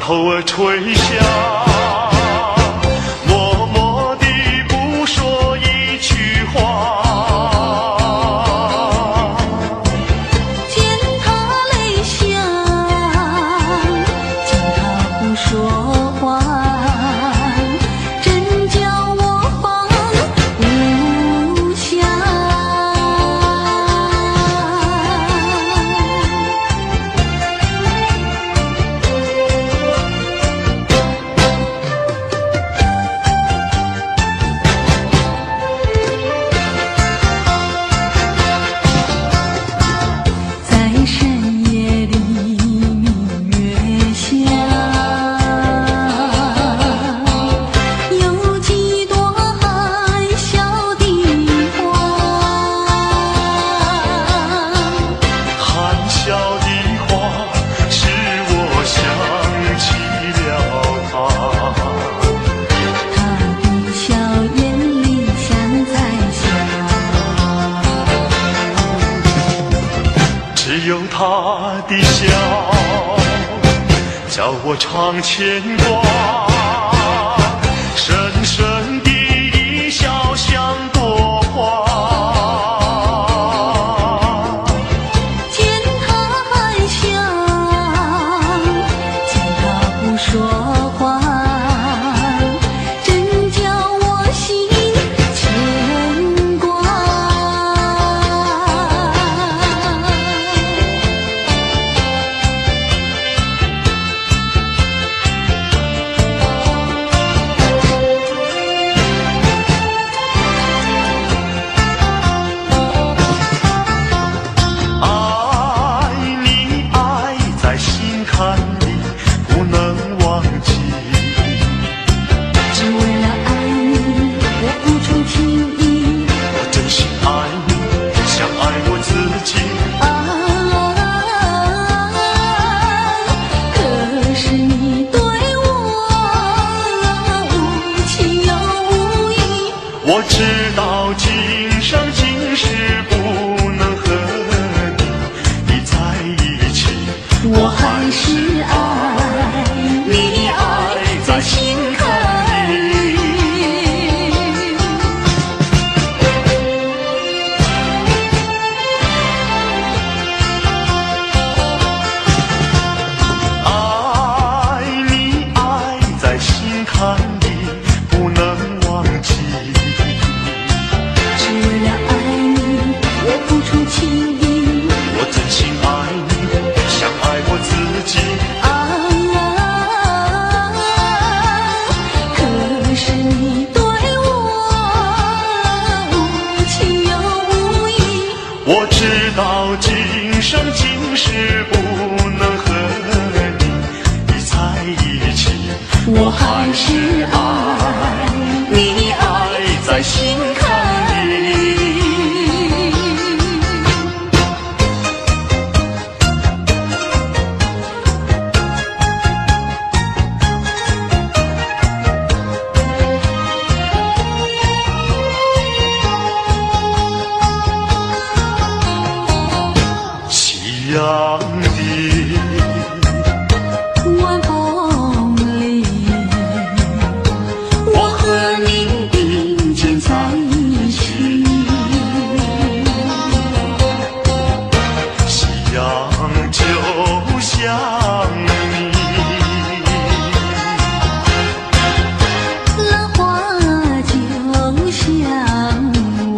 口儿吹响，默默地不说一句话。见他泪下，见他不说话，真叫我放不下。在深夜里明月下，有几朵含笑的花。含笑的话，使我想起了他。他的笑眼里像在笑，只有他的笑，叫我常牵挂。深深的一笑像朵花。见他含笑，见他不说话，真叫我心牵挂。爱你爱在心坎里，不能忘记。只为了爱你，我付出情意。我真心爱你，像爱我自己。可是你对我无情又无义。我知道今生今世不能和你在一起，我还是爱你，爱在心坎里。爱你爱在心坎里，不能忘记。只为了爱你，我付出情意。我真心爱你，像爱我自己。可是你对我无情又无义。我知道今生今世不能和你在一起，我还是爱你，爱在心坎里。夕阳的晚风里，我和你并肩在一起。夕阳就像你，浪花就像我。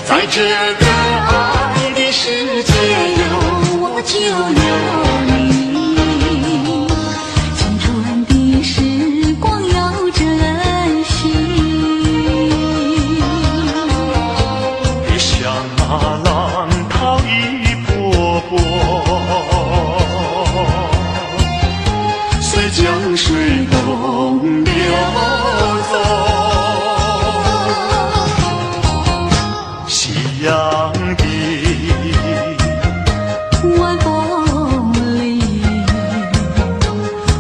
在这个爱的世界有我就有你，青春的时光要珍惜。别像那浪涛一波波，随江水东流走。夕阳的晚风里，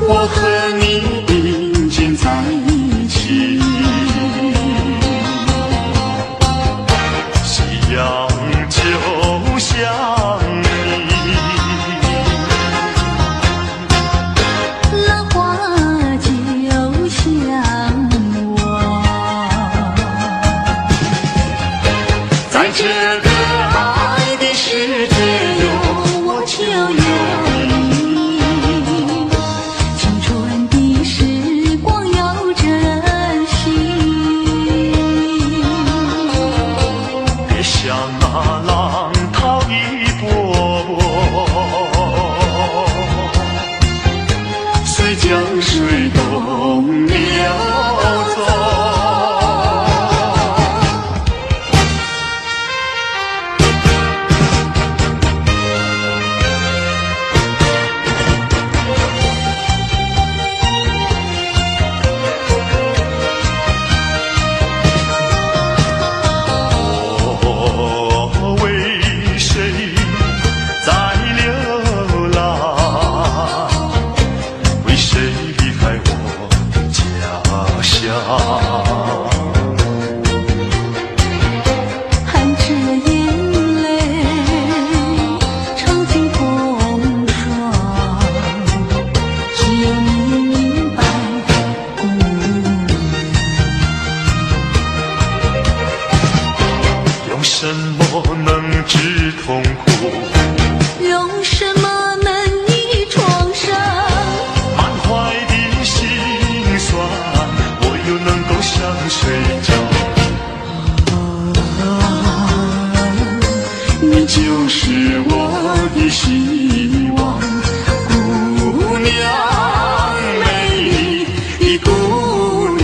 我和你并肩在一起。夕阳就像你，江水东流走。含着眼泪，尝尽风霜，只有你明白故用什么能治痛苦？用什么能医创伤？满怀的心酸，我又能够向谁讲？你就是我的希望，姑娘，美丽的姑娘。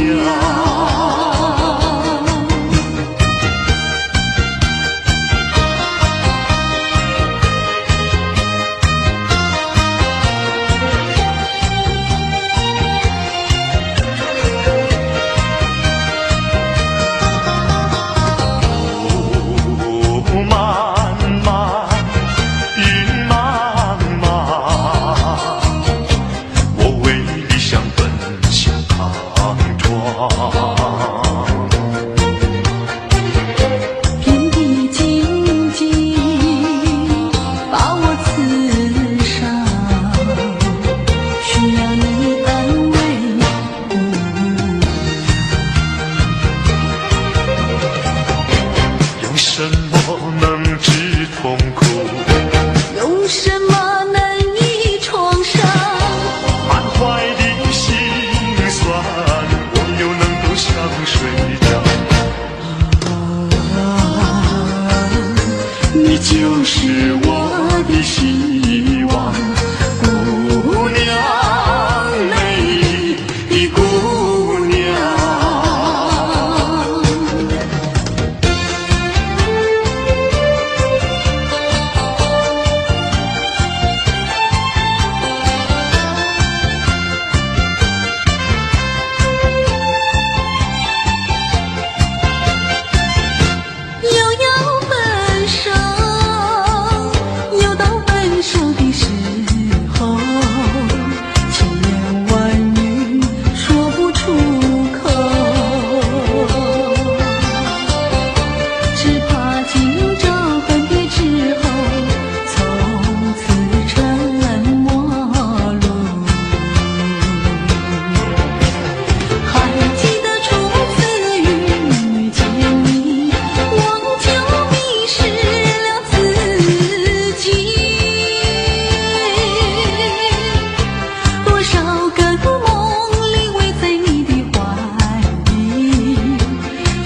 天地静静把我刺伤，需要你安慰。用什么能治痛苦？用什么能医创伤？满怀的心酸，我又能够向谁讲？你就是我的希望，姑娘，美丽的姑娘。又要分手，又到分手的时候，千言万语说不出口，只怕今朝分别之后，从此成陌路。还记得初次遇见你，我就迷失了自己。多少个梦里围在你的怀里，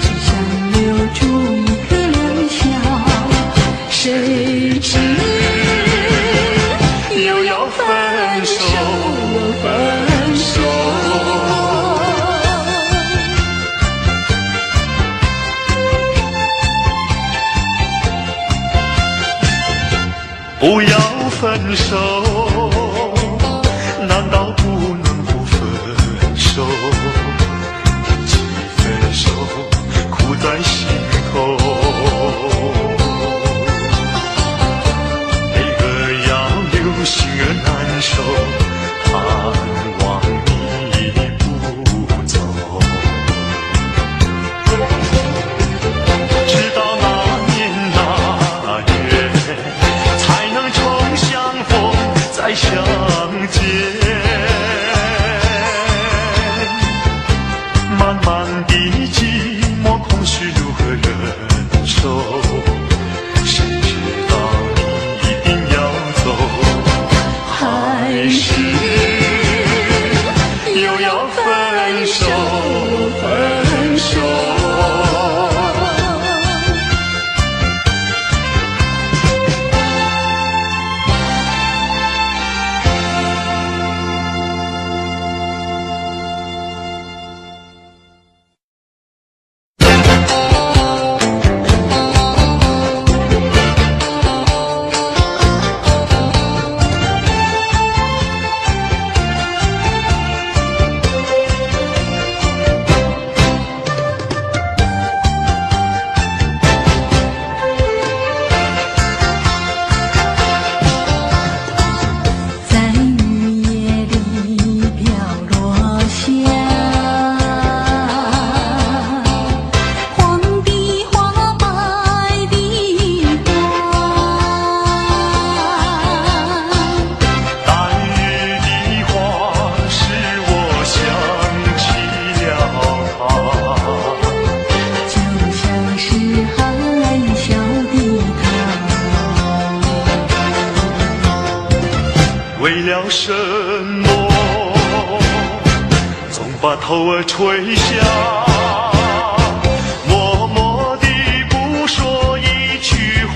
只想留住一颗良宵。谁知又要分手，分手。不要分手，难道不能不分手？一起分手，苦在心头。每个要留心儿难受，盼望你不走。直到那年那月，才能重相逢再相见。把头儿垂下，默默地不说一句话。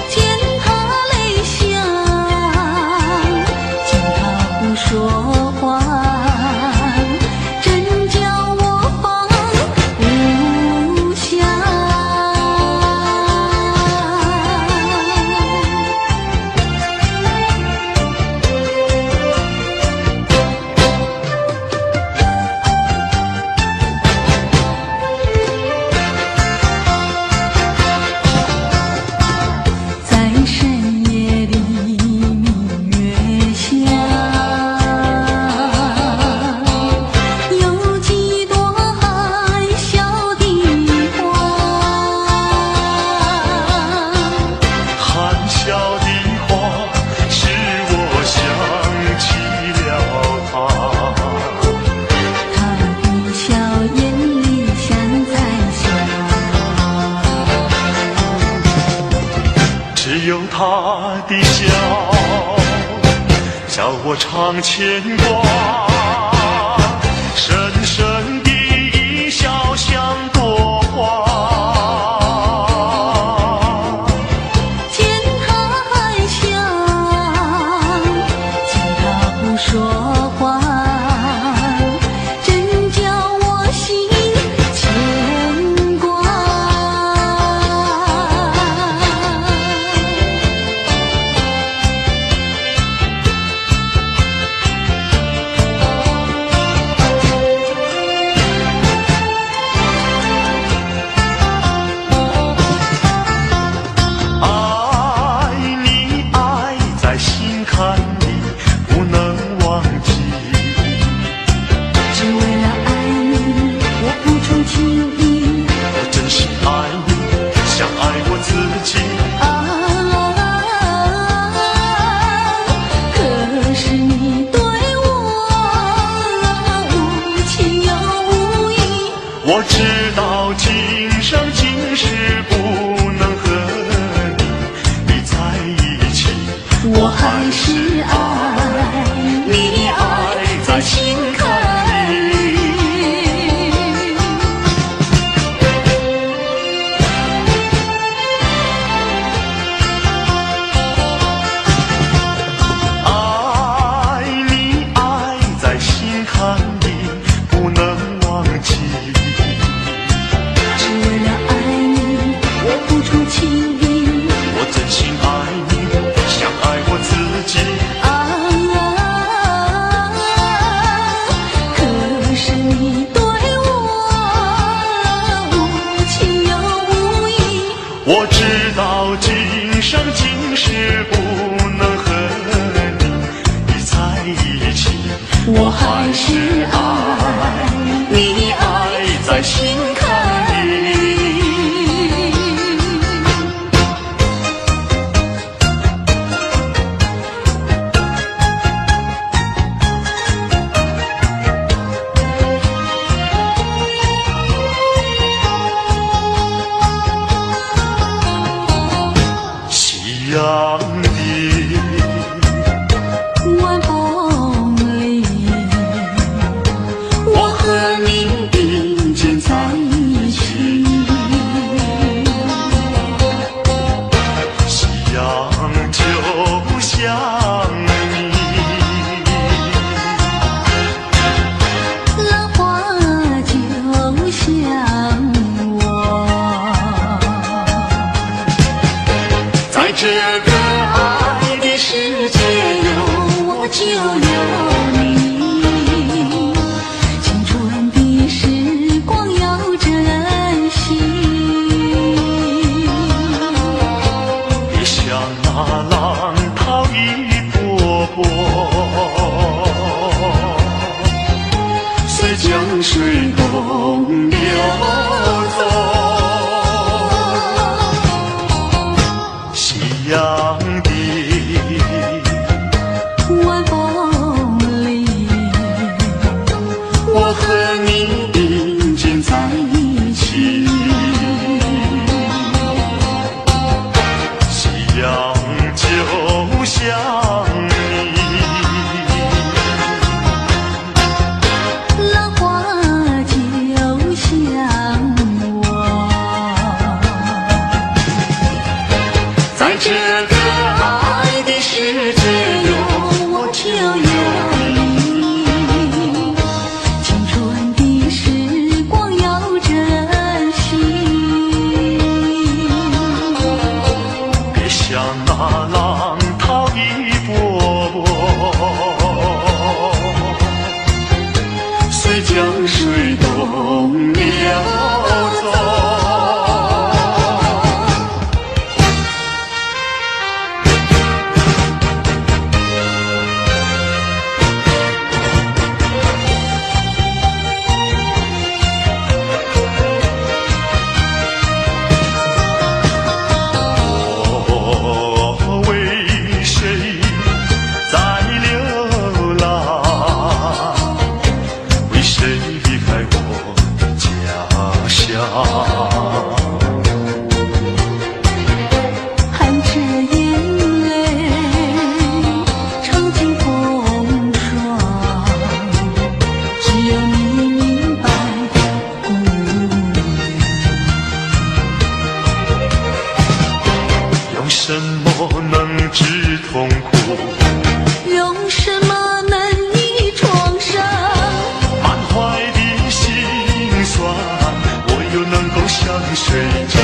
见他泪下，见他不说话，真叫我放不下。在深夜里明月下，有几朵含笑的花。含笑的话，使我想起了他。他的笑眼里像彩霞，只有他的笑，叫我常牵挂。深深的一笑像朵花，见他还笑，见他不说话，真叫我心牵挂。爱你爱在心坎里，不能忘记。只为了爱你，我付出情意。我真心爱你，像爱我自己。啊，可是你对我无情又无义。我知道今生今世不能和你在一起，我还是爱你，爱在心坎里。爱你爱在心坎里，不能忘记。只为了爱你，我付出情意。我真心爱你，像爱我自己。啊，可是你对我无情又无义。我知道今生今世不能和你在一起，我还是爱你，爱在心坎里。夕阳的晚风里，我和你并肩在一起。夕阳就像你，浪花就像我，在这个爱的世界有我就有你。青春的时光要珍惜。别像那浪涛一波波，随江水东流走。夕阳的晚风里，我和你并肩在一起。夕阳就像你，只有我就有你，青春的时光要珍惜。别像那浪涛一波波，随江水东流走。含着眼泪，尝尽风霜，只有你明白，姑娘。用什么能治痛苦？用什么能医创伤？满怀的心酸，我又能够向谁讲？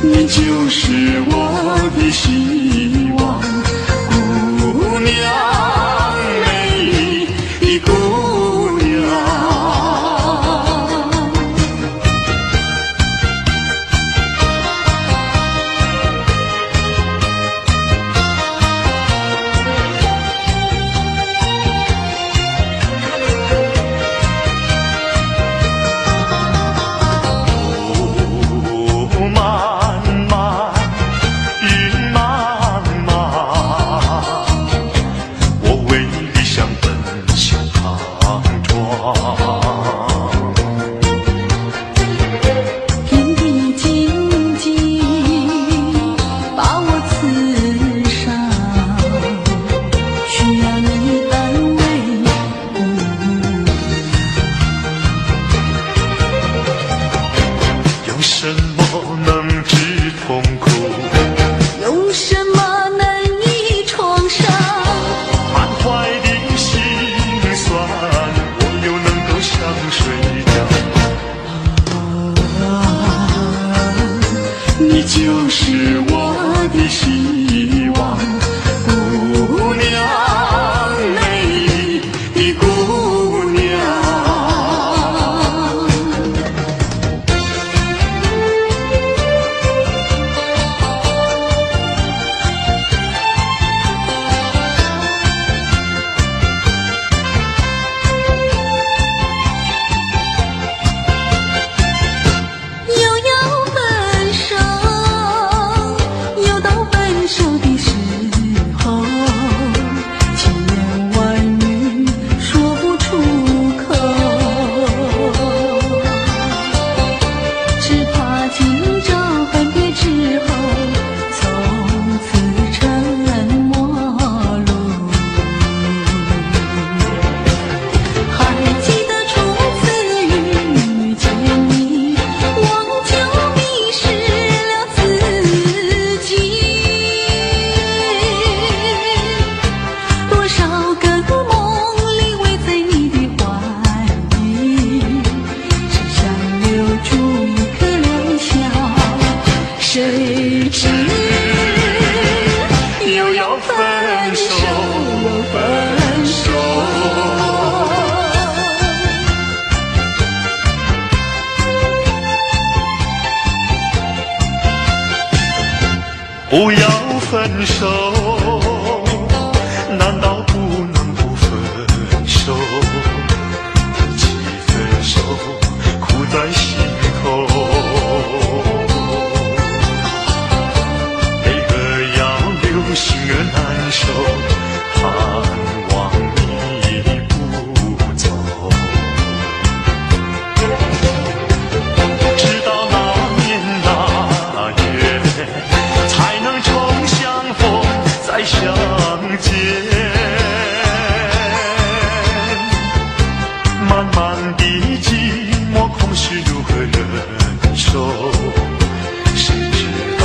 你就是我的希望，姑娘，美丽的姑娘。天地荆棘把我刺伤，需要你安慰，姑娘。用什么能治痛苦？用什么能医创伤？满怀的心酸，我又能够向谁讲？你就是我的希望，姑娘，美丽的姑娘。又要分手，又到分手的时候，千言万语说不出口，只怕今朝分别之后，从此沉默路。还记得初次遇见你，我就迷失了自己。多少个梦里围在你的怀里，只想留住一颗良宵，谁知又要分手，分手。不要分手，难道不能不分手？一起分手，苦在心头。悲儿要留，心儿难受，盼望你不走。直到那年那月，才能重相逢再相见。漫漫的寂寞，空虚如何忍受？谁知道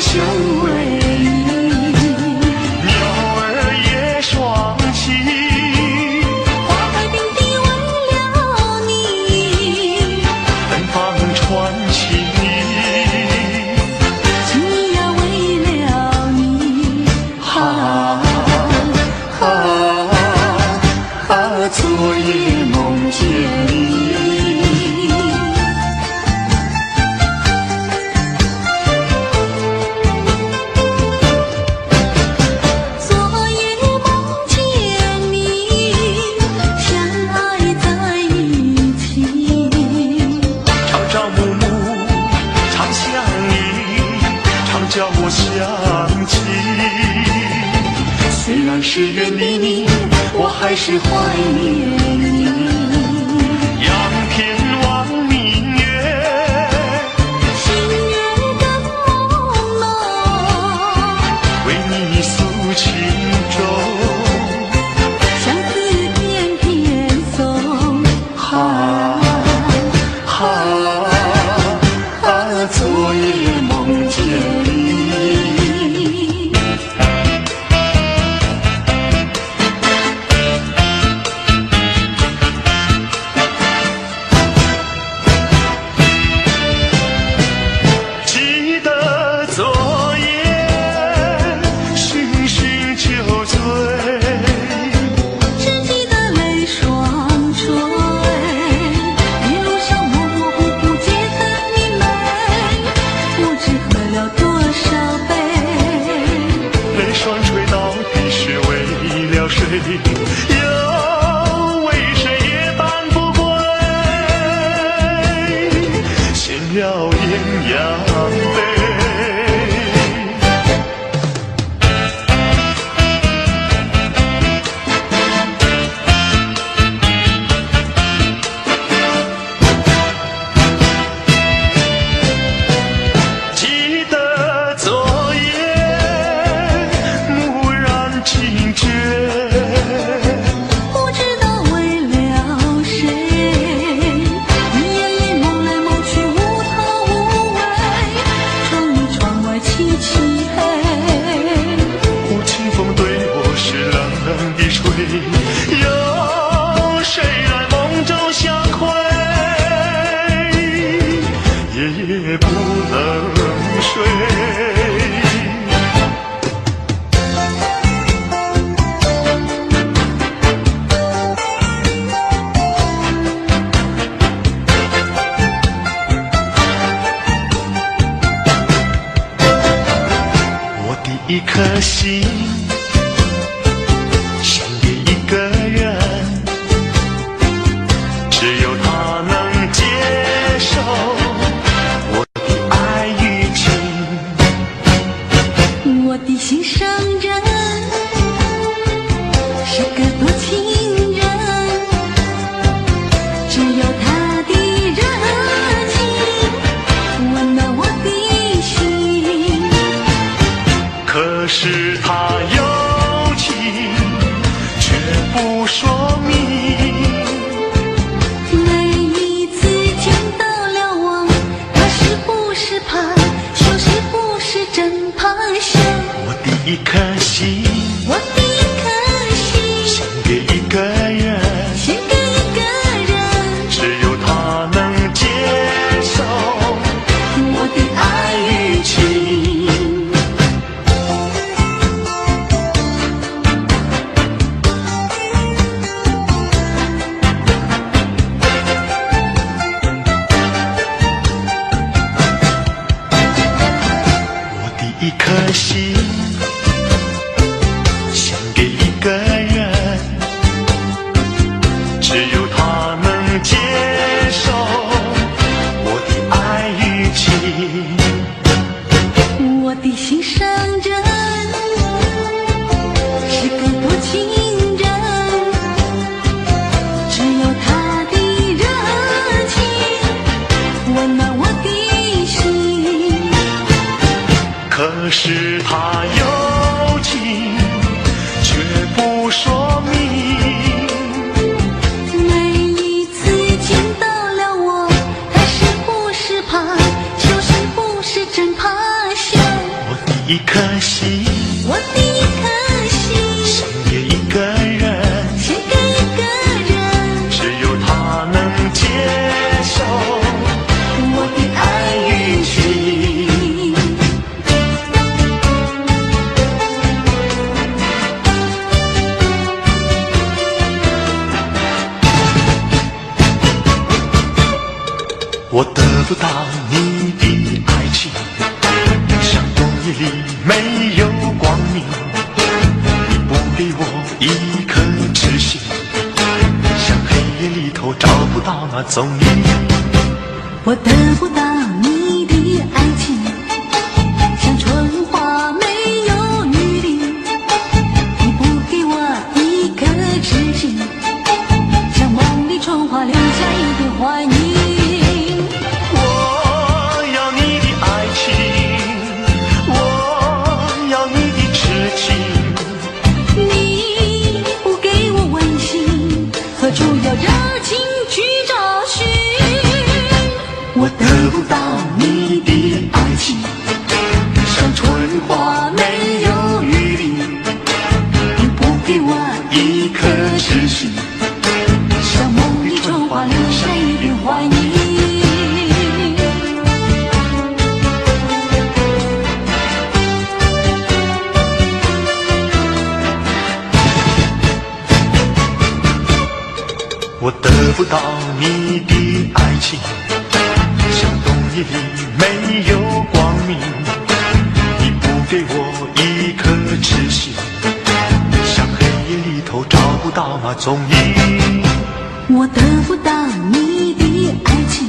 相偎依。鸟儿也双栖，花海并蒂为了你，芬芳传奇。情意呀为了你，昨夜梦见你。昨夜梦见你，相爱在一起。朝朝暮暮常想你，常叫我想起。虽然是远离你，我还是怀念你。仰天望明月，星月的朦胧，为你诉情衷。相思片片送，昨夜梦见你。记得昨夜醺醺酒醉，只记得泪双垂，一路上模模糊糊皆很明媚，不知喝了多少杯。泪双垂到底是为了谁？又为谁夜半不归？醒了艳阳杯。记得昨夜蓦然惊觉，不知道为了谁，你眼里蒙来蒙去，无头无尾，窗里窗外漆漆黑。忽清风对我是冷冷的吹，有谁来梦中相会？夜夜不能睡。我的一颗心献给一个人，只有他能接受我的爱与情。我的心上人是个多情人，只有他的热情温暖我的心。可是他有到那踪影。我得不到你的爱情，像春花没有雨淋。你不给我一颗痴心，像梦里春花留下一点怀念。我要你的爱情，我要你的痴情。你不给我温馨，何处有热情去找寻？我得不到你的爱情，像春花没有雨淋。你不给我一颗痴心，像梦里春花留下一点怀念。我得不到你的爱情，像冬夜里没有光明。你不给我一颗痴心，像黑夜里头找不到那踪影。我得不到你的爱情，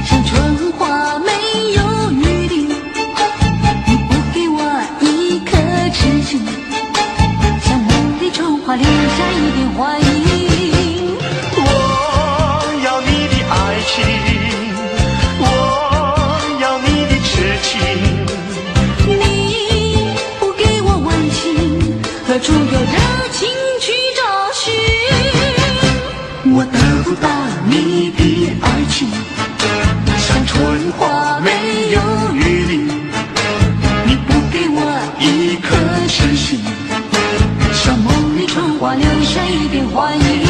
像春花没有雨淋。你不给我一颗痴心，像梦里春花留下一点怀念。我要你的爱情，我要你的痴情。你不给我温馨，何处有热情去找寻？我得不到你的爱情，像春花没有雨淋。你不给我一颗痴心，像梦里春花留下一点怀念。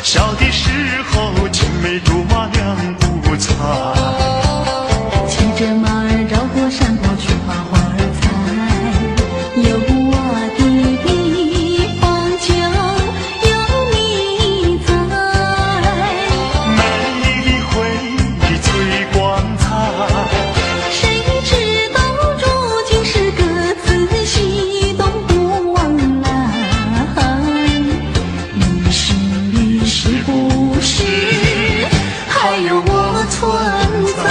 小的时候青梅竹马两不猜，骑着马儿绕过山坡去花花儿采，有我的地方就有你在。美丽的回忆最光彩，谁知道如今是各自西东不往来，你心里是不是还有我存在？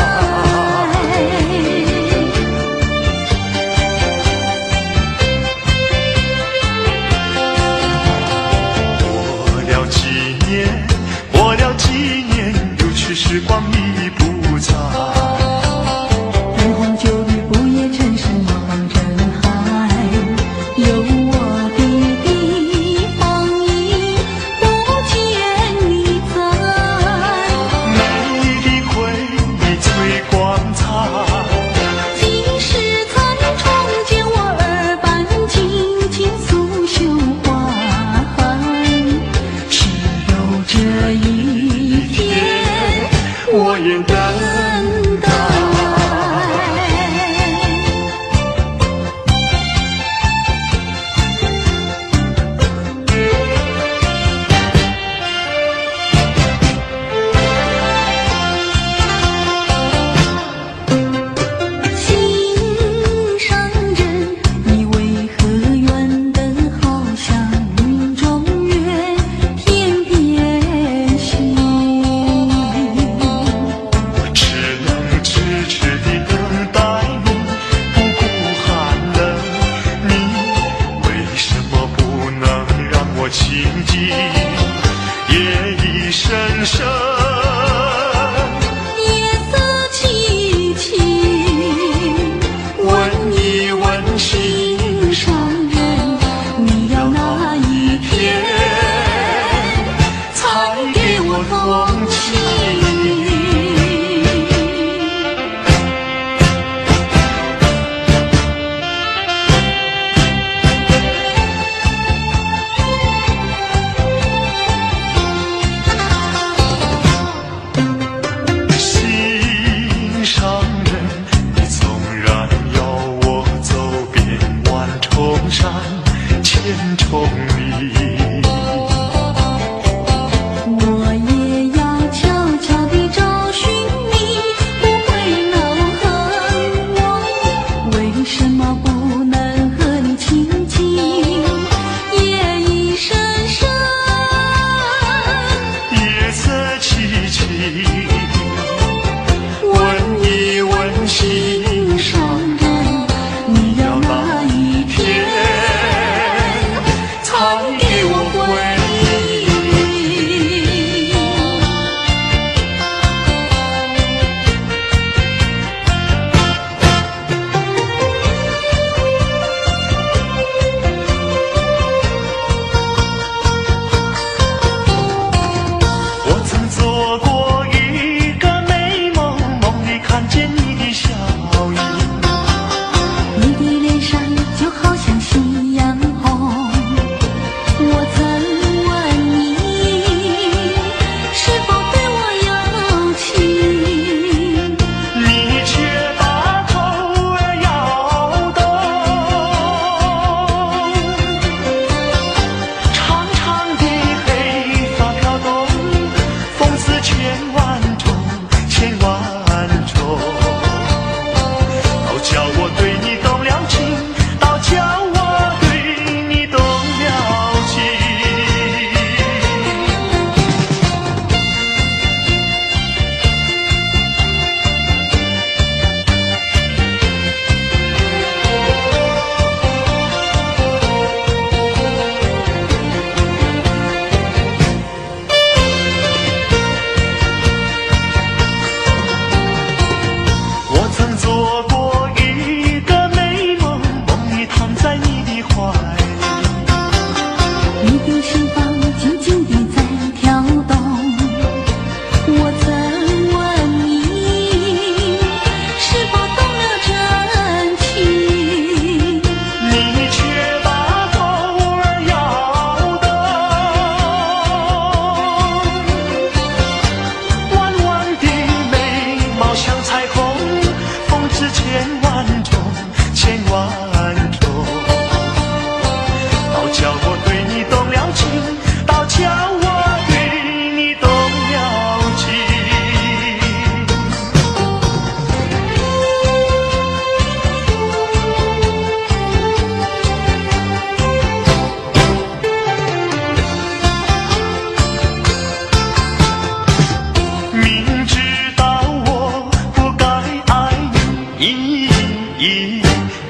过了几年，有去时光已不在。灯红酒绿，不夜城市茫茫人海，有我的地方已不见你在。美丽的回忆最光彩，几时才重见我耳畔轻轻诉绣花？只有这一天，我也等待。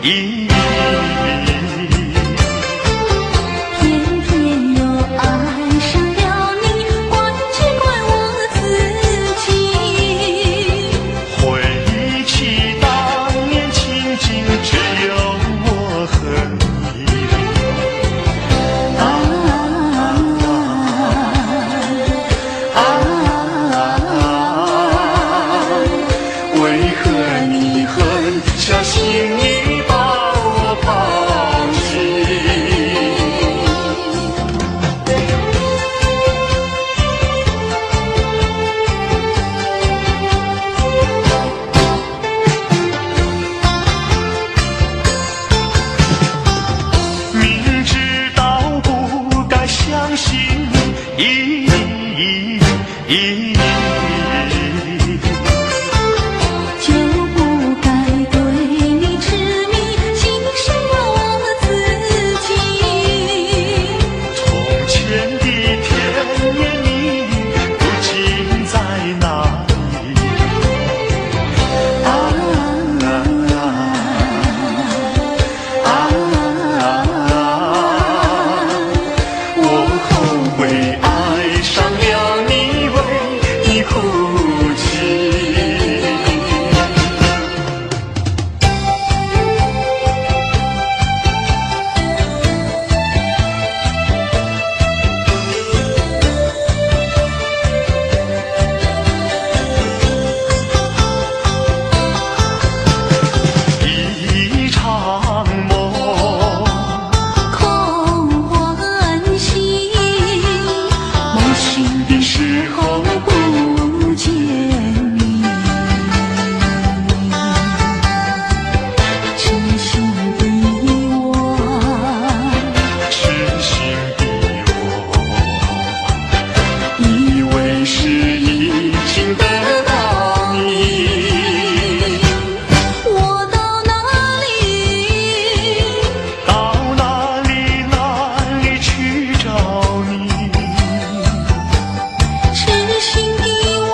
意。偏偏又爱上了你，怪只怪我自己。回忆起当年情景，只有我和你。为何你狠下心意把我抛弃？明知道不该相信你，就不该对你痴迷，牺牲了我自己。从前的甜言蜜语，如今在哪里？我后悔爱上了你，为你哭泣。一场梦，空欢喜，梦醒的时候不见你。痴心的我，痴心的我，以为是已经得到你。我到哪里，到哪里哪里去找你？痴心的我，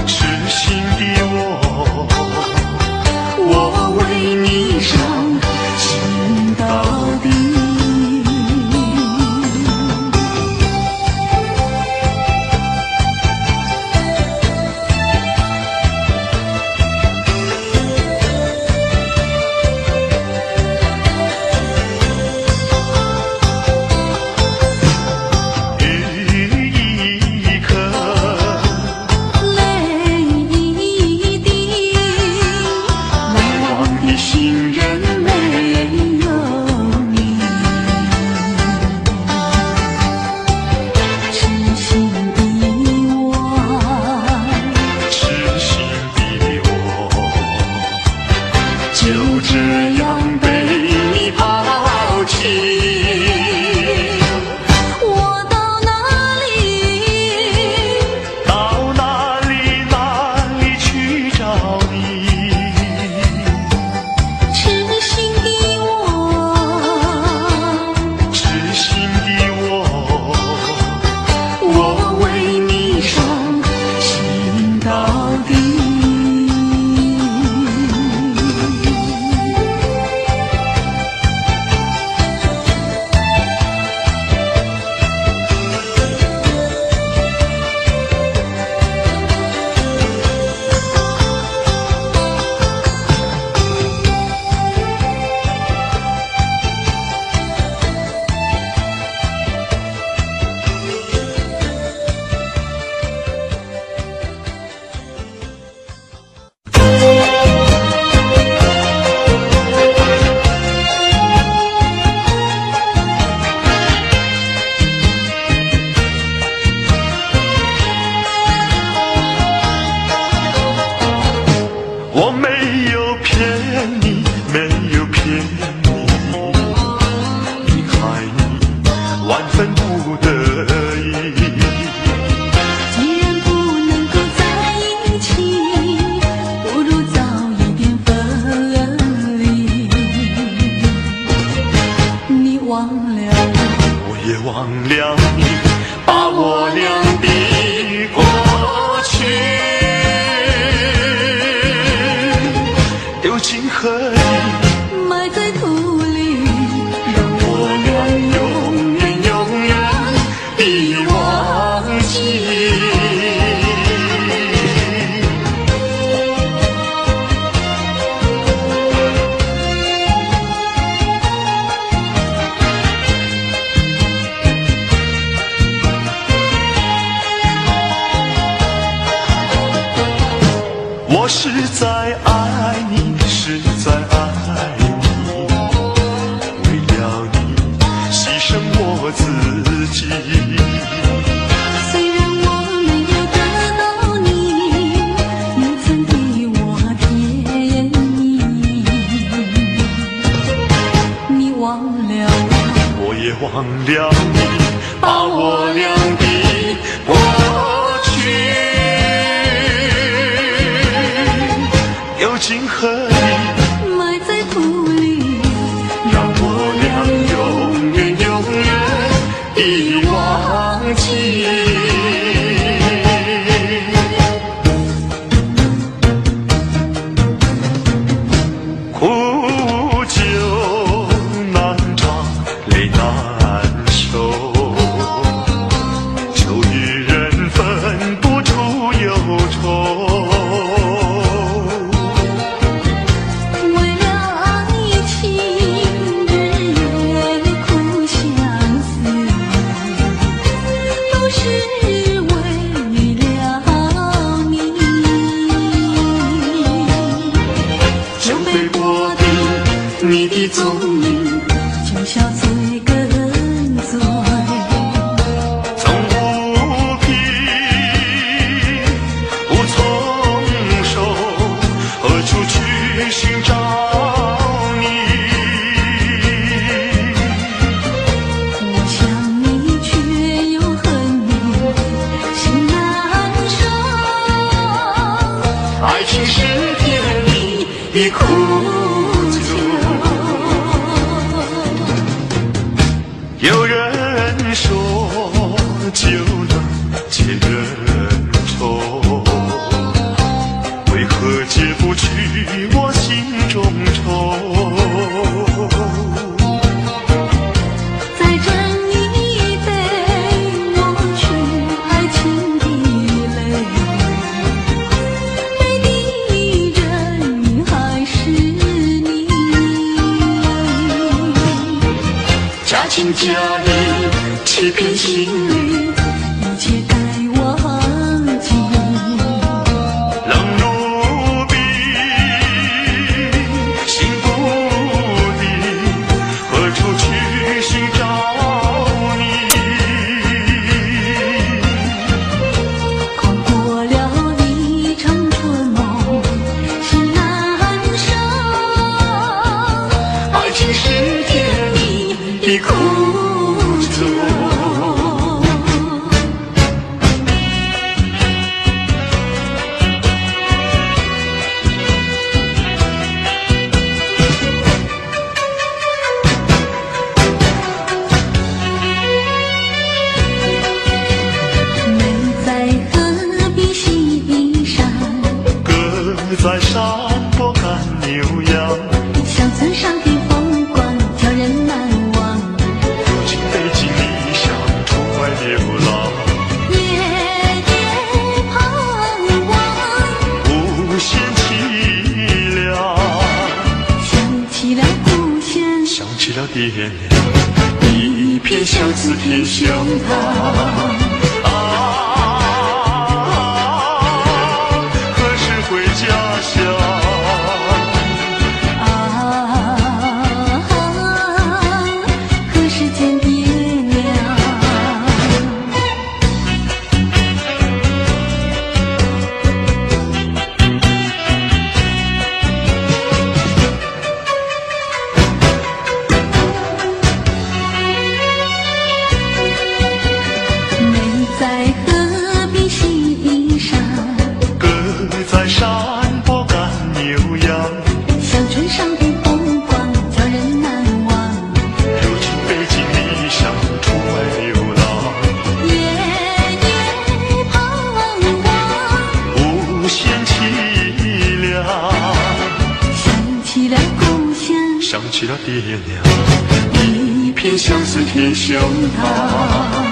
痴心的我，我为你伤心到底。雨一颗，泪一滴，难忘的心人没有你。痴心的我，痴心的我，就这样被你抛弃。我到哪里，到哪里哪里去找你？痴心的我，痴心的我，我为你伤心到底。我没有骗你，没有骗你，你害你万分不得已。既然不能够在一起，不如早一点分离。你忘了我，我也忘了你，把我俩的过去。究竟何以埋在土里，让我我俩俩永远永远地忘记？我是在爱你，是在爱你，为了你牺牲我自己。虽然我没有得到你，你曾给我甜蜜。你忘了我，我也忘了你，把我俩的过去。究竟何以埋在土里，让我俩永远永远地忘记？苦酒难尝，泪难收，酒与人分不出忧愁。你的踪影，就像醉跟醉，总无凭无从手，何处去寻找你？我想你却又恨你，心难受。爱情是甜蜜的苦酒。有人说酒能解人愁，为何解不去我心中愁？再斟一杯，忘去爱情的泪，泪滴人还是你。假情假意，欺骗心灵，一切该忘记。冷如冰，心不定，何处去寻找你？跨过了一场春梦，心难受。爱情是甜蜜的苦酒。美在何必西山，歌在山坡看牛羊，乡村上的风光叫人难忘。如今背井离乡出外流浪，夜夜盼望，无限凄凉。想起了故乡，想起了爹娘，一片相思贴胸膛。何时回家乡？何时见爹娘？美起了爹娘，一片相思甜胸膛。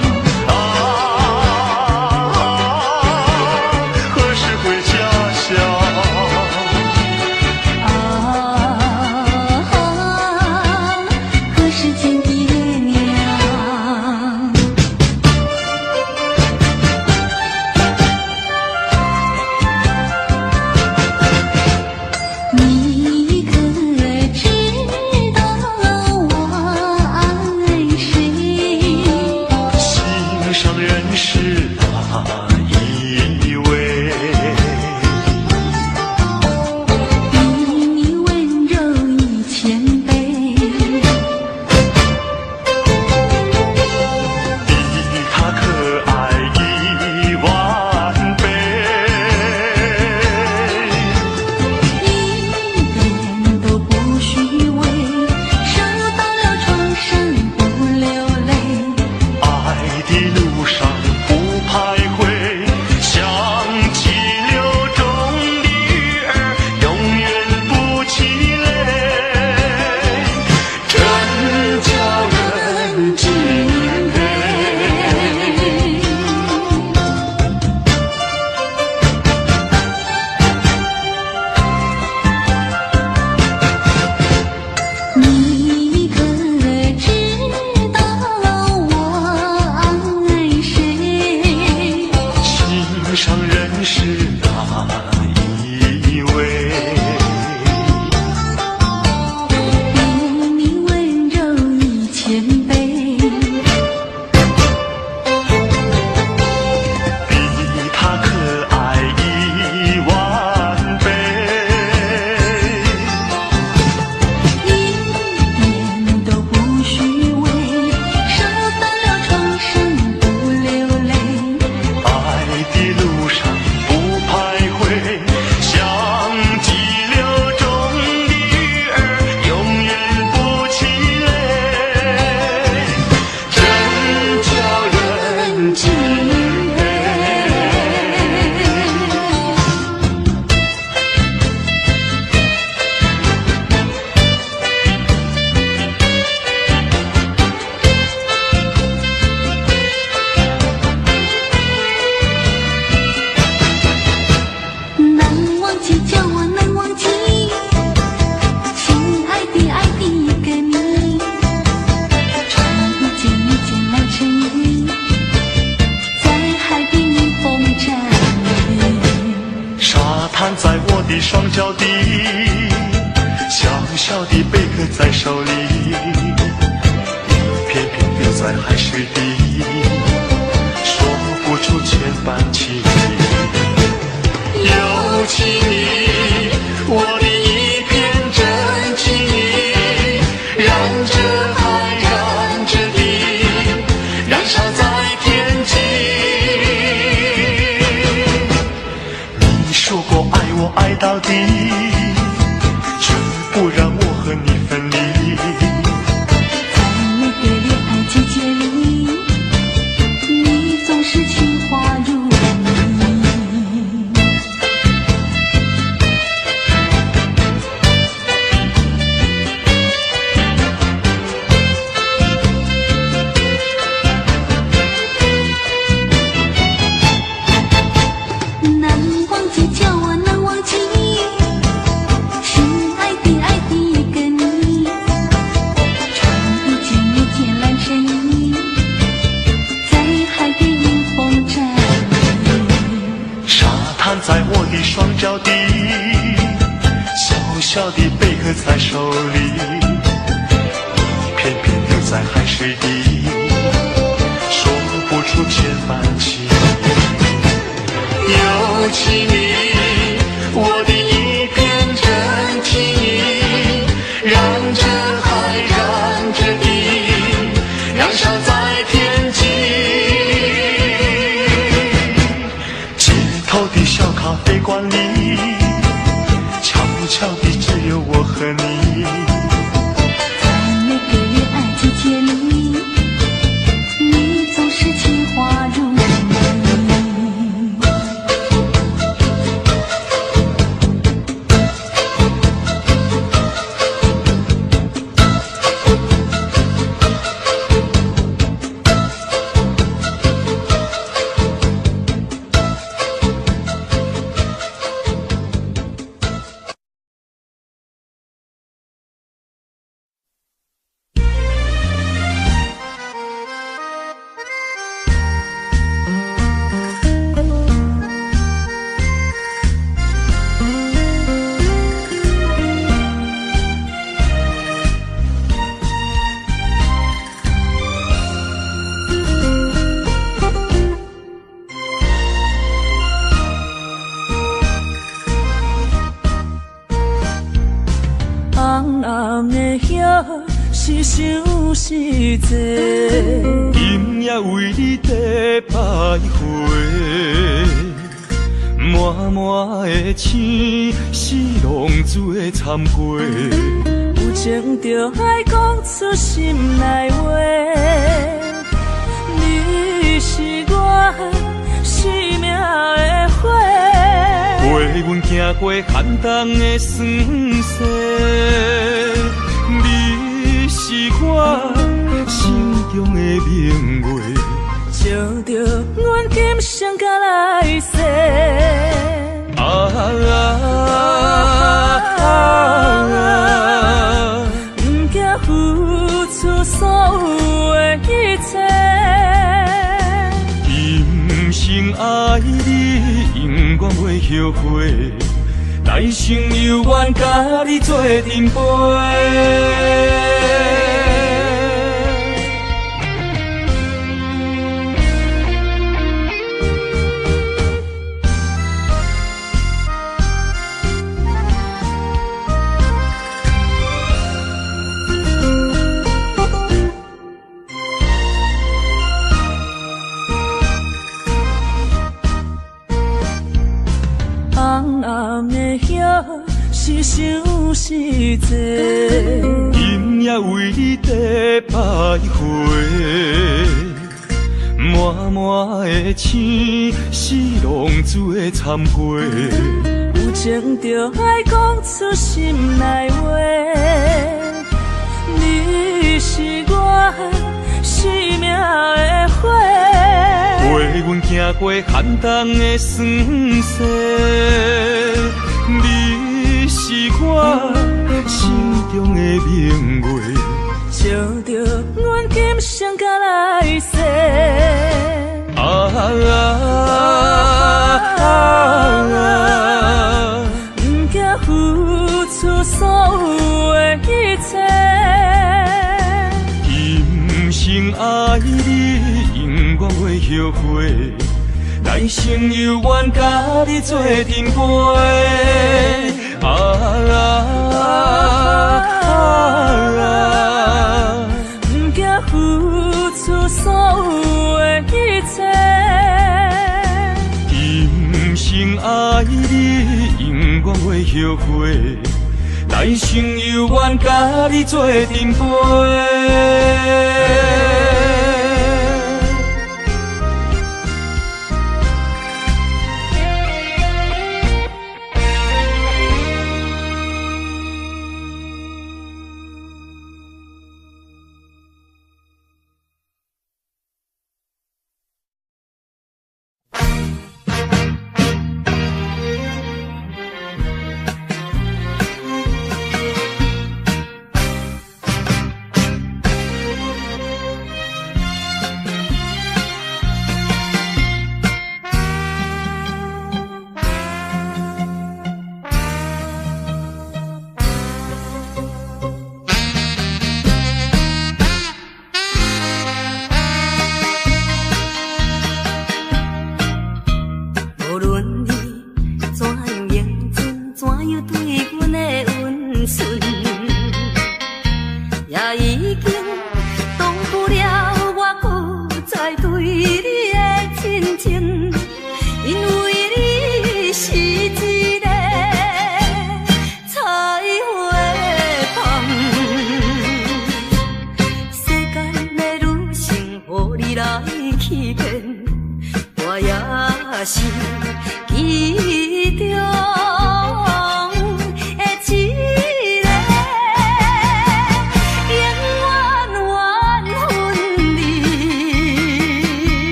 在我的双脚底，小小的贝壳在手里，一片片丢在海水底，说不出千般情意。有情意，我的一片真情意，燃着海，燃着地，燃烧在天际。你说过爱我爱到底，绝不让我和你分离。在每个恋爱季节里，你总是情话如蜜。难忘记叫我难忘记，深爱的爱的一个你，穿一件一件蓝衬衣，在海边迎风站立。沙滩在我的双脚底，小小的贝壳在手里，一片片丢在海水底，说不出千般情意。有情意，我的一片真情意，燃着海，燃着地，燃烧在天际。街头的小咖啡馆里，悄悄的只有我和你。在每个恋爱季节里，你总是情话如蜜。暗的夜是想是多，今夜为你在徘徊，满满的青是浪做参陪。有情就爱讲出心内话，你是我生命的花，陪阮行过寒冬的酸涩，你是我心中的明月，照着阮今生甲来世。不惊付出所有的一切，今生爱你，永远袂后悔。来生有缘，甲你做阵陪。是想是多，今夜为你在徘徊，满满的青是浪做参陪。有情就爱讲出心内话，你是我生命的花，陪阮行过寒冬的酸涩，你是我心中的明月，照着阮今生甲来世。不惊付出所有的一切，今生爱你，永远袂后悔。来生有缘，甲你做阵陪。不惊付出所有的一切，今生爱你，永远袂后悔。来生有缘，甲你做阵陪。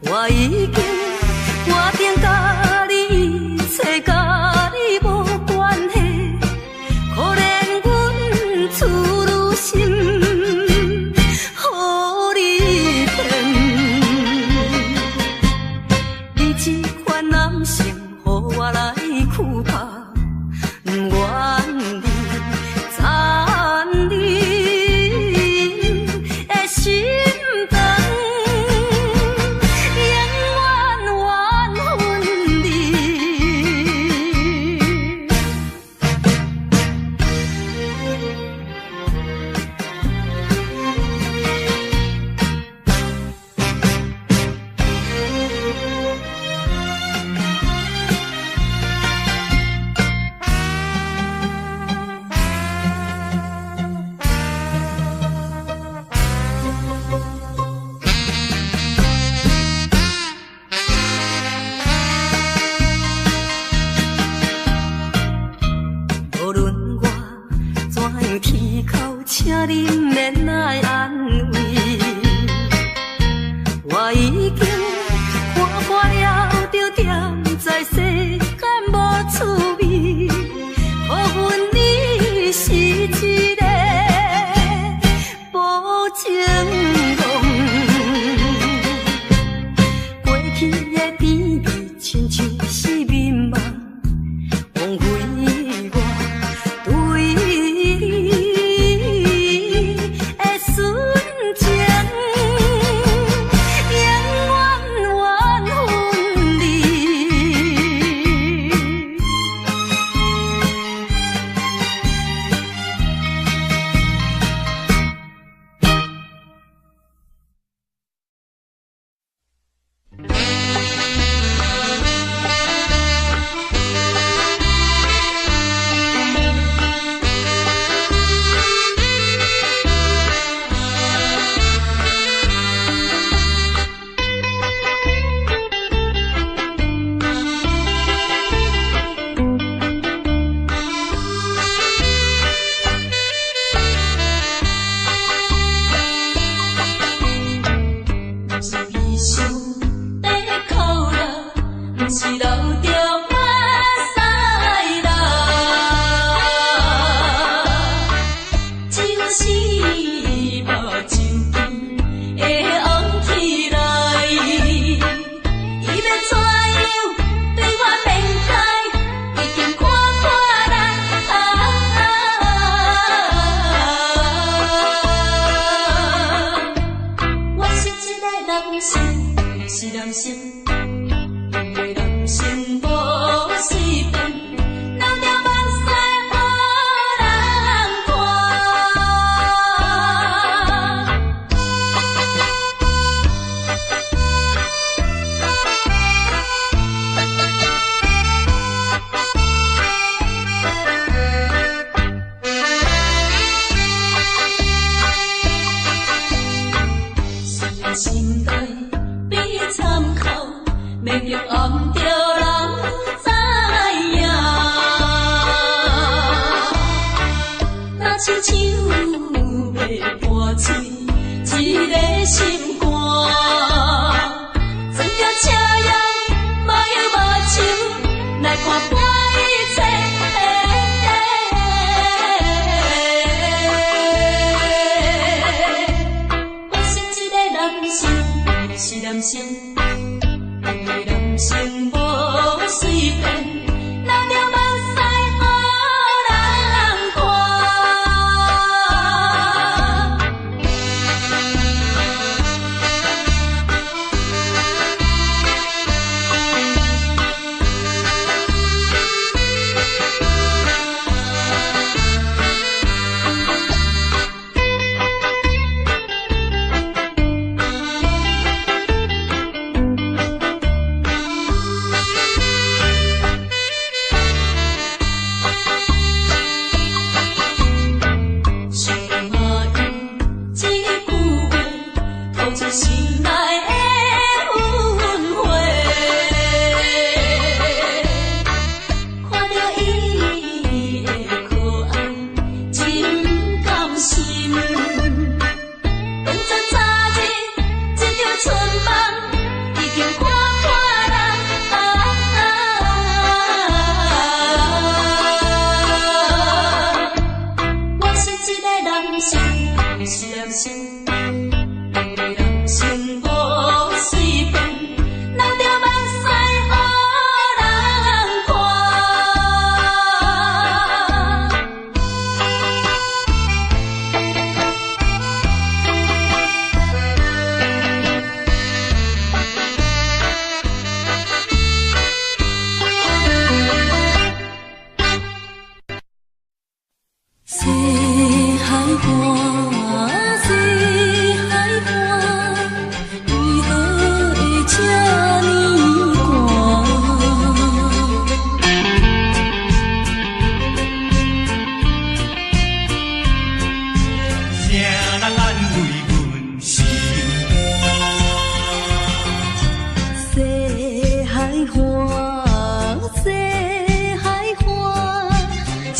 我已经决定甲你一切，甲你无躯壳，不愿你残你的心肠，永远缘分你。无论我怎样啼哭，请你免来安慰。我已经看破了，就踮在世间无趣味。可阮你是一个无情梦，过去的甜蜜亲像是眠梦，枉费我对你的思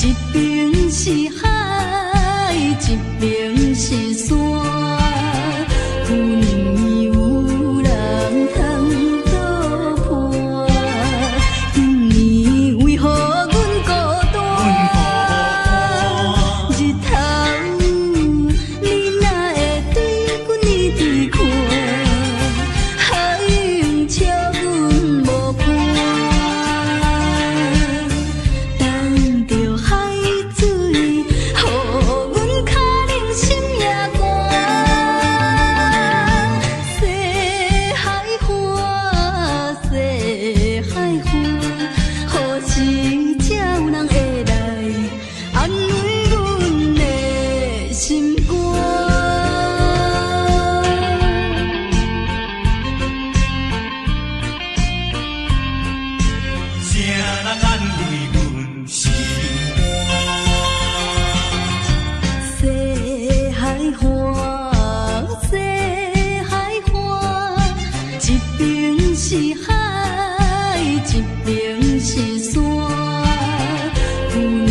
一边是海，一边是山。有年有人通作伴，今年为何阮孤单？日头你哪会对阮呢伫看？海涌笑阮无伴。等着海水，予阮脚冷心也寒。西海花，西海花，何时才有人会来安慰阮的心肝？谁人安慰阮心西海花，西海花，一边是海，一边是山。有年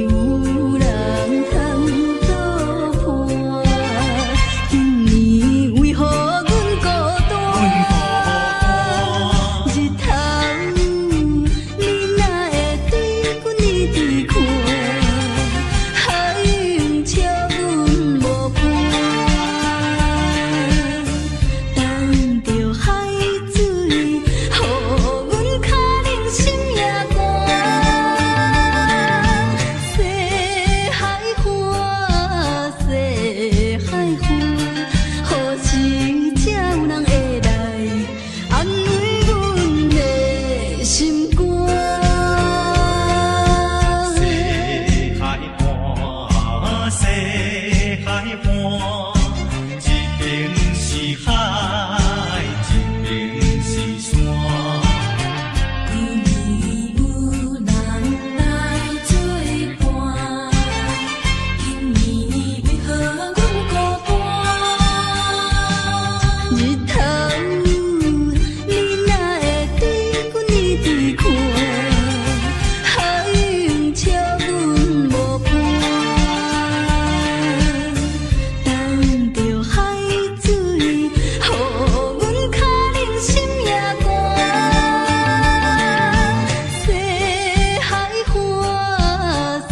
有人通作伴，今年为何阮孤单？日头你哪会对阮呢伫看？海涌笑阮无伴。等着海水，予阮脚冷心也寒。西海花，西海花，何时才有人会来安慰阮的心肝？西海畔，西海畔，一边是海，一边是山。有年有人来作伴，今年为何阮孤单？日头你哪会对阮呢伫看？海涌笑阮无伴。等着海水，予阮脚冷心也寒。西海花，西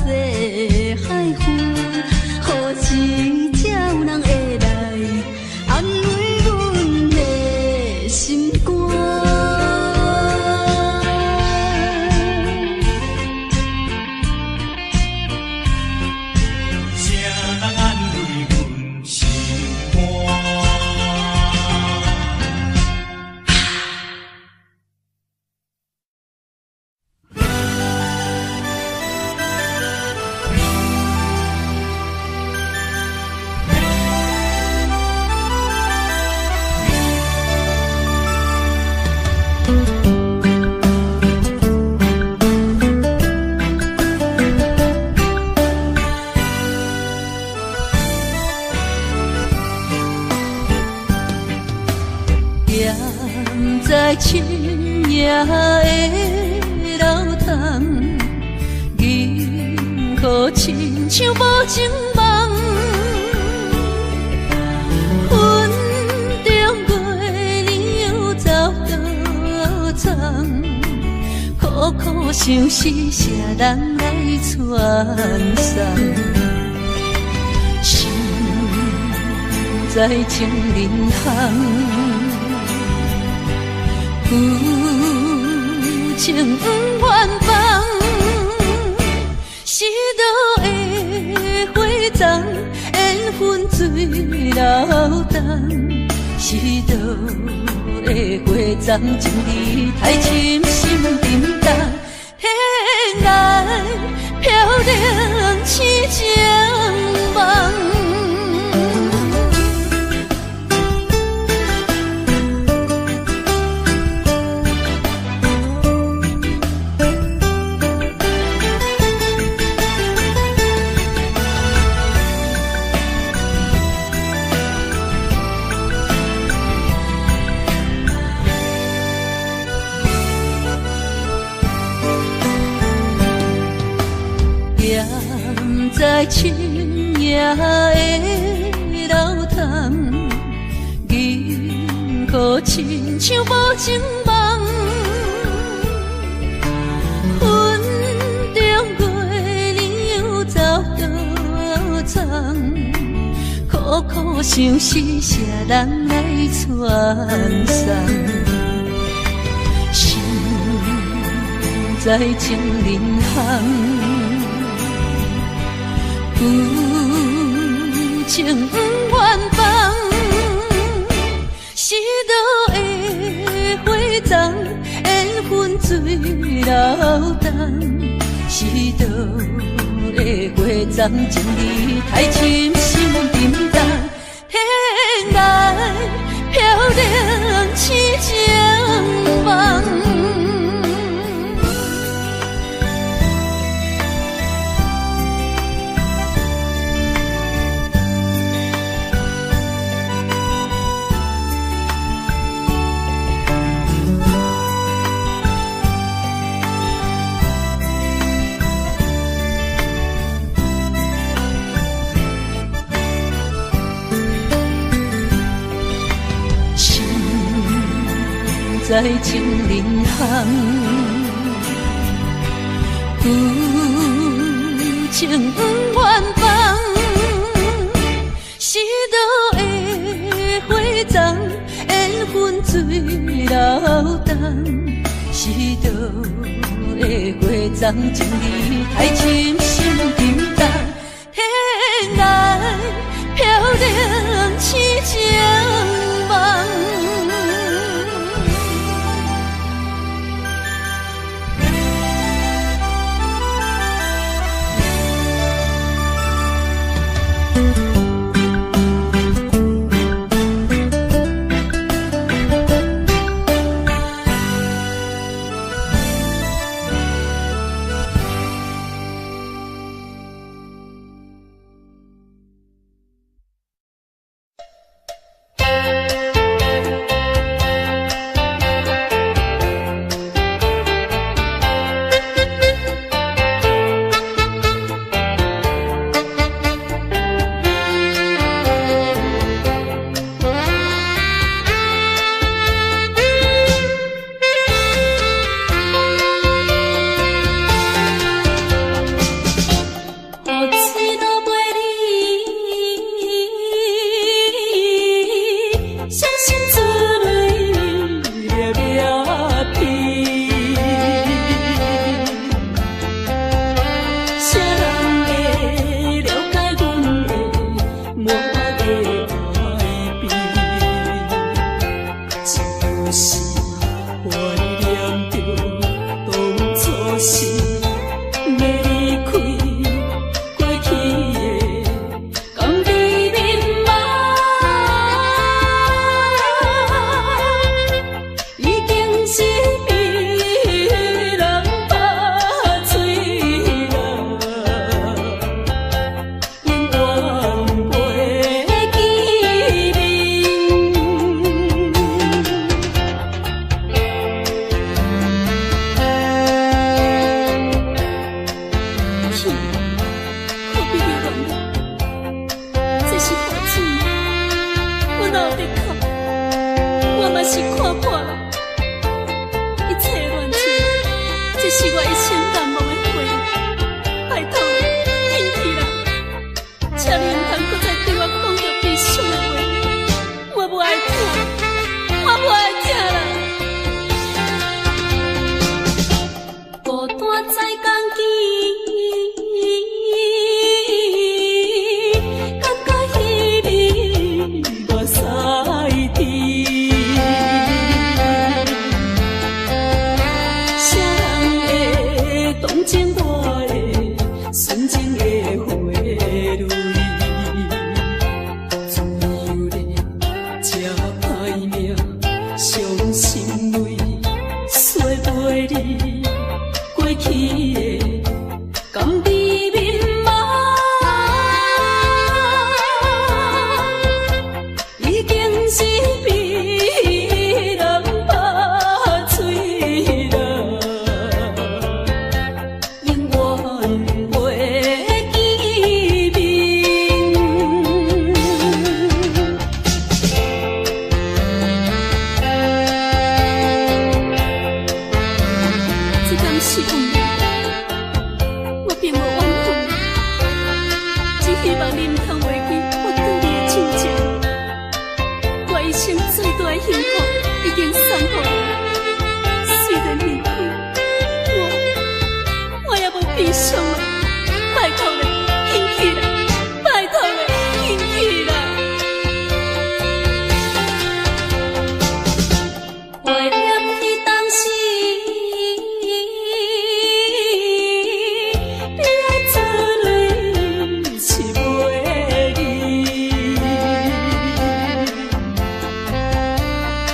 海花，何时才有人会来安慰阮的心肝？谁人安慰阮心肝？踮在深夜的楼窗，银河亲像无情梦。云中月亮走多长，苦苦相思谁人来传送？心在情人行。有情不愿放，是倒的花丛，缘分水流动。是倒的花丛，情意太深，心沉重。天涯飘零痴情梦。踮在青野的老塘，银河亲像无情梦，云中月亮又走倒藏，苦苦相思谁人来传送？心在情人行，有情不愿放，是倒的花丛，缘分水流动，是倒的花丛，情义太深，心沉重，天涯飘零痴情梦。在情人行，有情不愿放，是倒的花丛，缘分水流动，是倒的花丛，情义太深，心沉重，天涯飘零痴情梦。谁人的悲伤啊！拜托咧，进去啦！拜托咧，进去啦！怀念起当时，你爱做泪是袂离。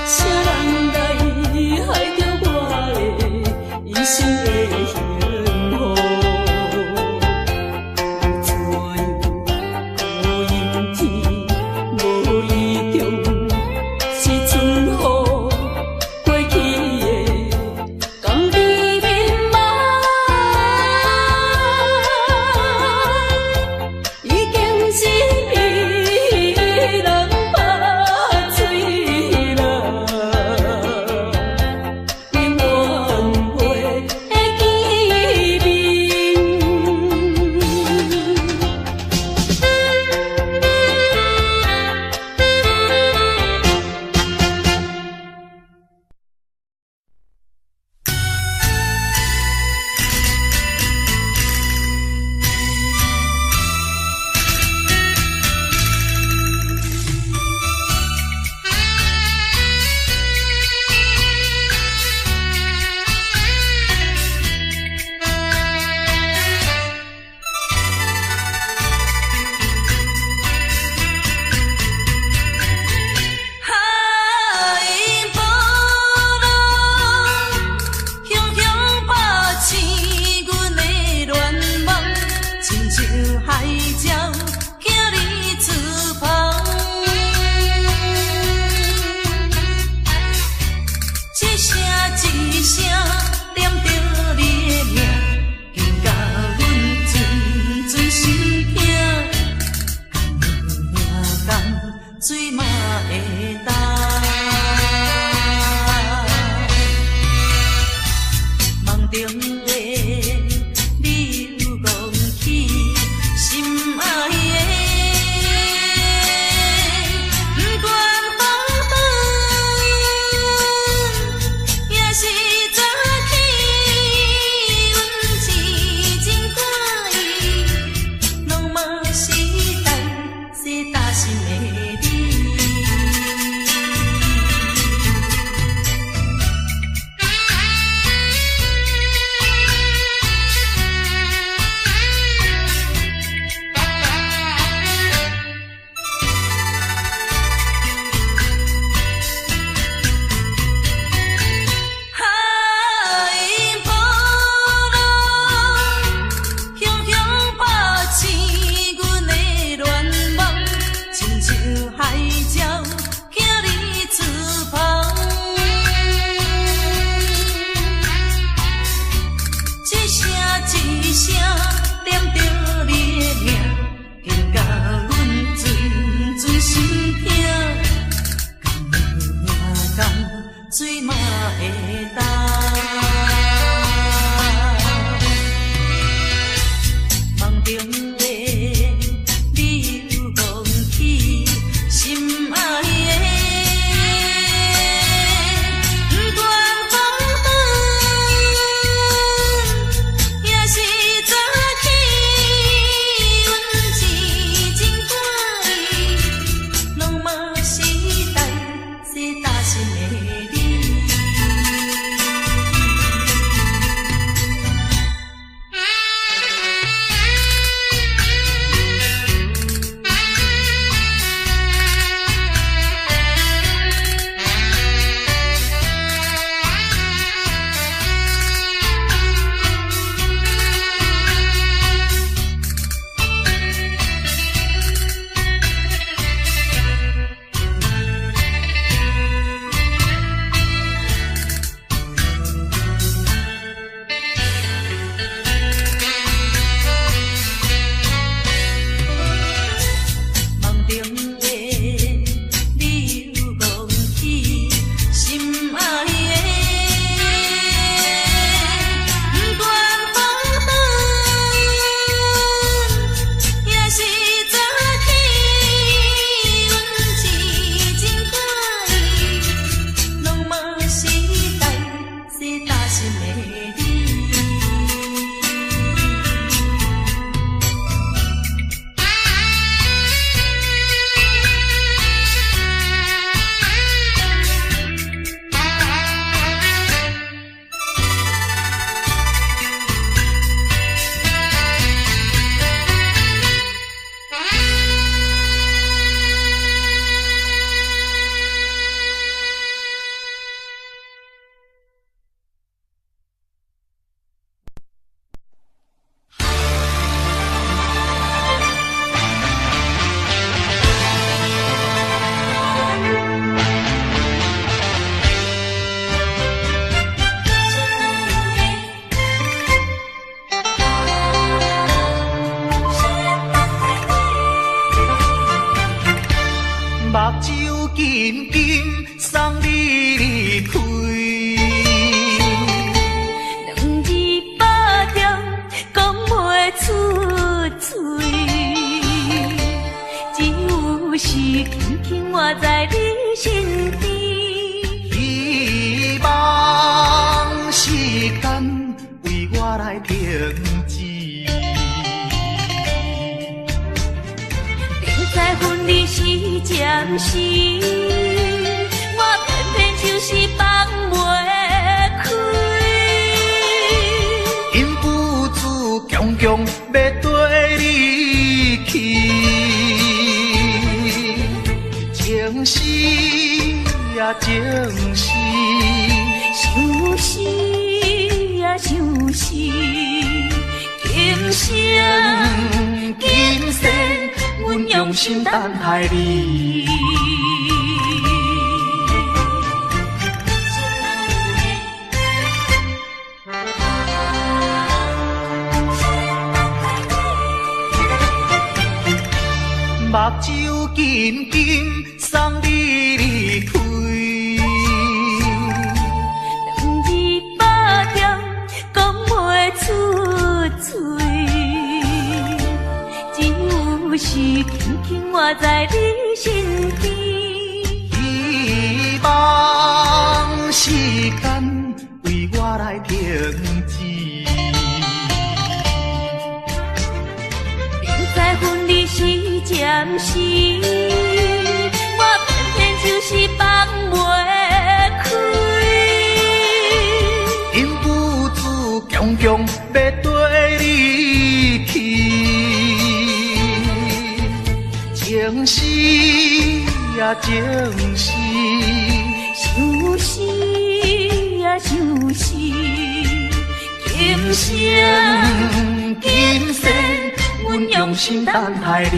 啥人来害着我的一生的幸福？暂时，我偏偏就是放袂开。因父子强强要跟你去，情是呀情是，想是呀想是，今生今世，阮用心等待你。目睭紧紧送你离开，两字百点讲袂出嘴，只有是轻轻活在你身边。希望时间为我来停止。在分离是暂时，我偏偏就是放袂开。因父子强强要跟你去，情是呀情是，想是呀想是，今生今世，阮用心等待你。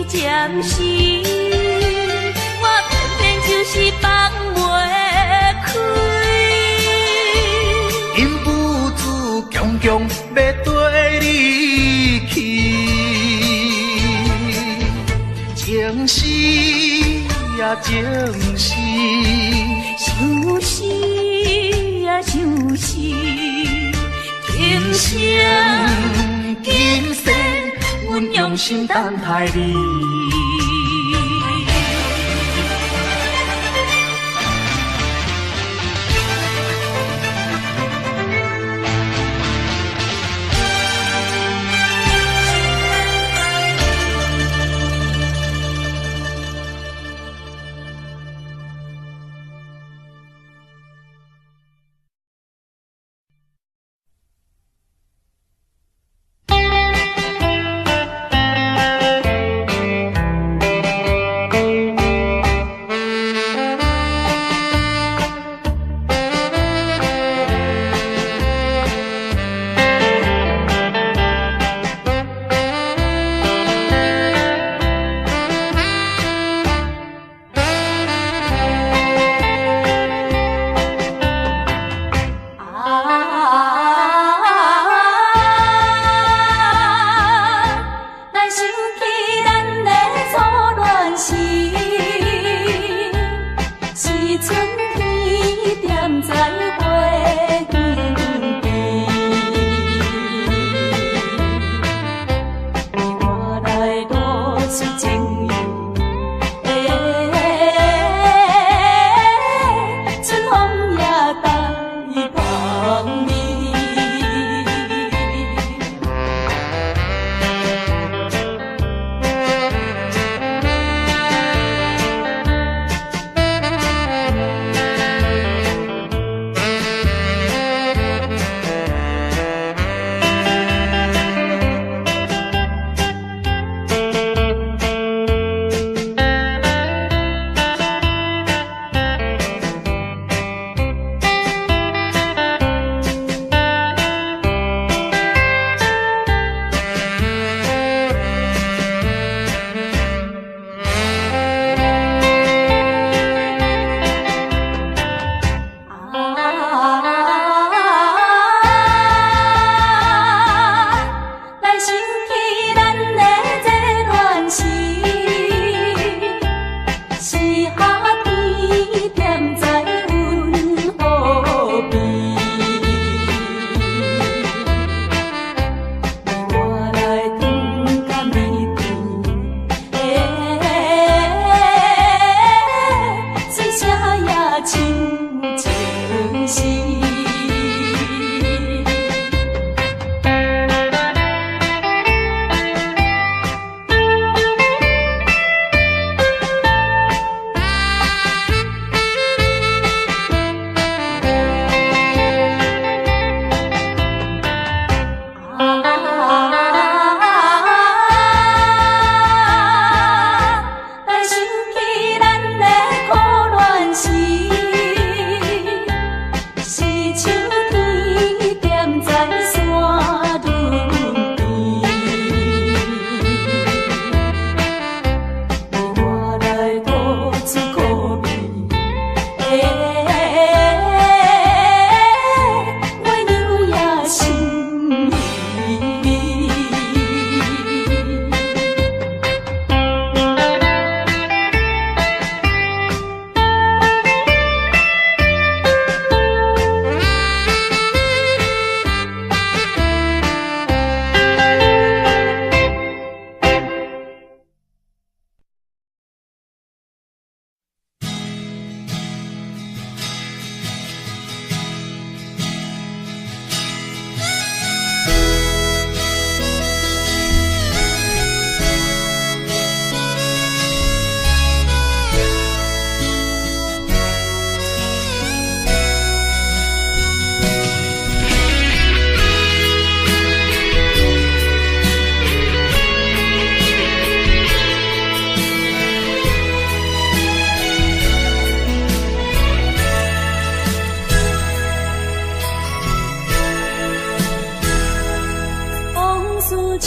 暂时，我偏偏就是放袂开。因父子强强要跟你去，情是呀情是，想是呀想是，今生今世，阮用心等待你。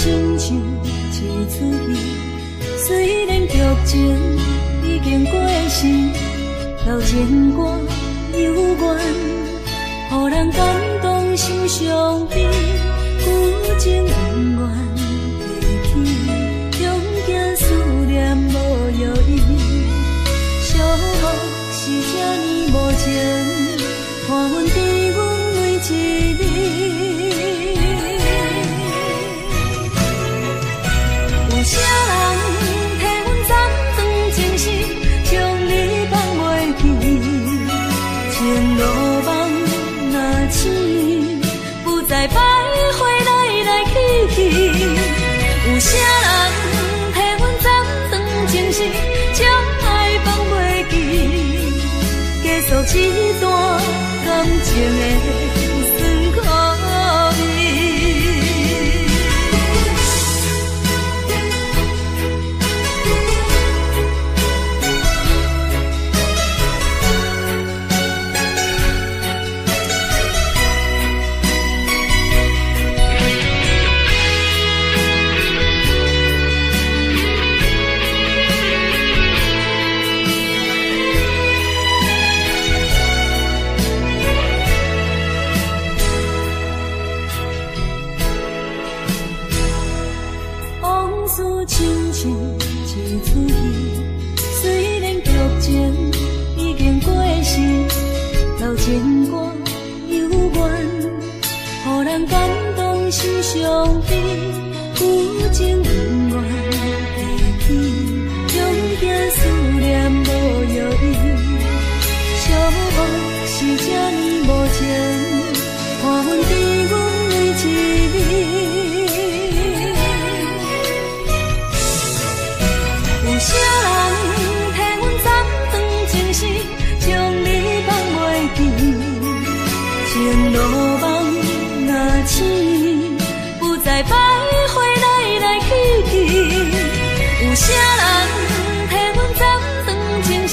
亲像一出戏，虽然剧情已经过时，老情歌犹原，予人感动心伤悲，旧情永远提起，中间思念无药医，寂寞是这呢无情，看阮伫阮每一日。有啥人替阮暂断情丝，将你放袂记，情路梦若醒，不再徘徊来来去去。有啥人替阮暂断情丝，将爱放袂记，结束一段感情的酸苦味。亲像一出戏，虽然剧情已经过时，老情歌犹原，予人感动心伤悲，旧情永远提起，中间思念无药医，寂寞是这呢无情，看阮伫阮每一日。有啥人替阮暂断情丝，将你放袂记，情路梦若醒，不再徘徊来来去去。有啥人替阮暂断情丝，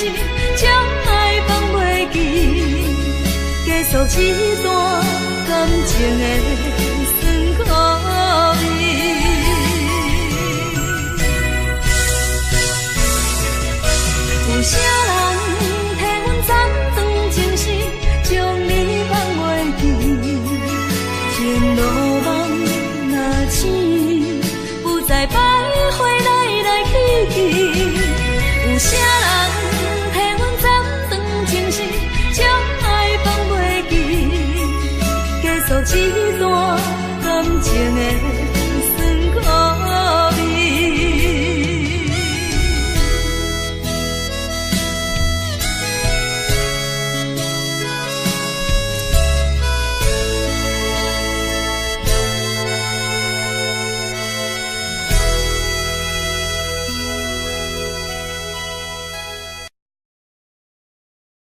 将爱放袂记，结束一段感情的酸苦味。有啥人替阮暂断情丝，将你放袂记，情路梦若醒，不再徘徊来来去去。有啥人替阮暂断情丝，将爱放袂记，结束一段感情的